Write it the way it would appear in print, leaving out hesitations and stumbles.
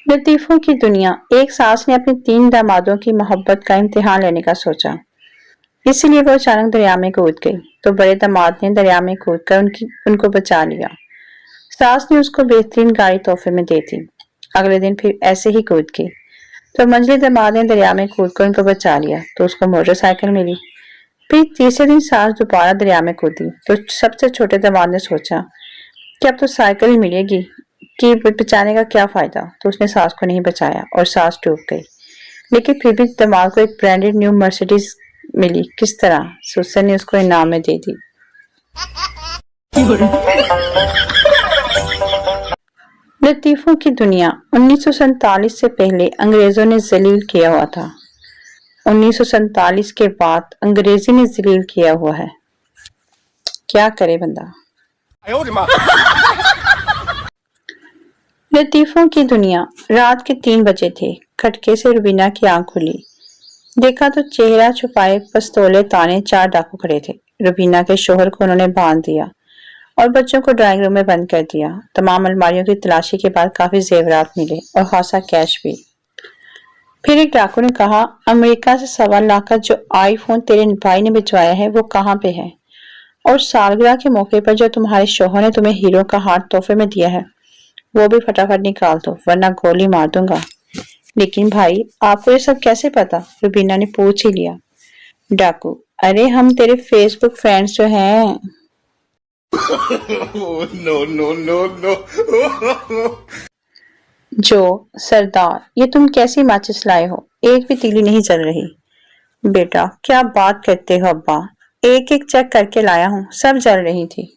लतीफों की दुनिया। एक सास ने अपने 3 दामादों की मोहब्बत का इम्तिहान लेने का सोचा, इसीलिए वो अचानक दरिया में कूद गई। तो बड़े दामाद ने दरिया में कूदकर उनको बचा लिया। सास ने उसको बेहतरीन गाड़ी तोहफे में दे दी। अगले दिन फिर ऐसे ही कूद गई, तो मंझले दामाद ने दरिया में कूदकर उनको बचा लिया, तो उसको मोटरसाइकिल मिली। फिर तीसरे दिन सास दोबारा दरिया में कूदी, तो सबसे छोटे दामाद ने सोचा कि अब तो साइकिल ही मिलेगी, कि बचाने का क्या फायदा। तो उसने सास को नहीं बचाया और सास डूब गई। लेकिन फिर भी दामाद को एक ब्रांडेड न्यू मर्सिडीज मिली। किस तरह? सुसर ने उसको इनाम में दे दी। लतीफों की दुनिया। 1947 से पहले अंग्रेजों ने जलील किया हुआ था, 1947 के बाद अंग्रेजी ने जलील किया हुआ है। क्या करे बंदा। लतीफों की दुनिया। रात के 3 बजे थे। खटके से रुबीना की आंख खुली। देखा तो चेहरा छुपाए पिस्तौले ताने 4 डाकू खड़े थे। रुबीना के शोहर को उन्होंने बांध दिया और बच्चों को ड्राइंग रूम में बंद कर दिया। तमाम अलमारियों की तलाशी के बाद काफी जेवरात मिले और खासा कैश भी। फिर एक डाकू ने कहा, अमेरिका से 1.25 लाख का जो आईफोन तेरे भाई ने भिजवाया है वो कहाँ पे है? और सालगिरह के मौके पर जो तुम्हारे शोहर ने तुम्हें हीरो का हार तोहफे में दिया है वो भी फटाफट निकाल दो, वरना गोली मार दूंगा। लेकिन भाई, आपको ये सब कैसे पता? रुबीना ने पूछ ही लिया। डाकू, अरे हम तेरे फेसबुक फ्रेंड्स जो हैं। No no no no. जो सरदार, ये तुम कैसी माचिस लाए हो? एक भी तीली नहीं जल रही। बेटा, क्या बात करते हो अब्बा, एक एक चेक करके लाया हूँ, सब जल रही थी।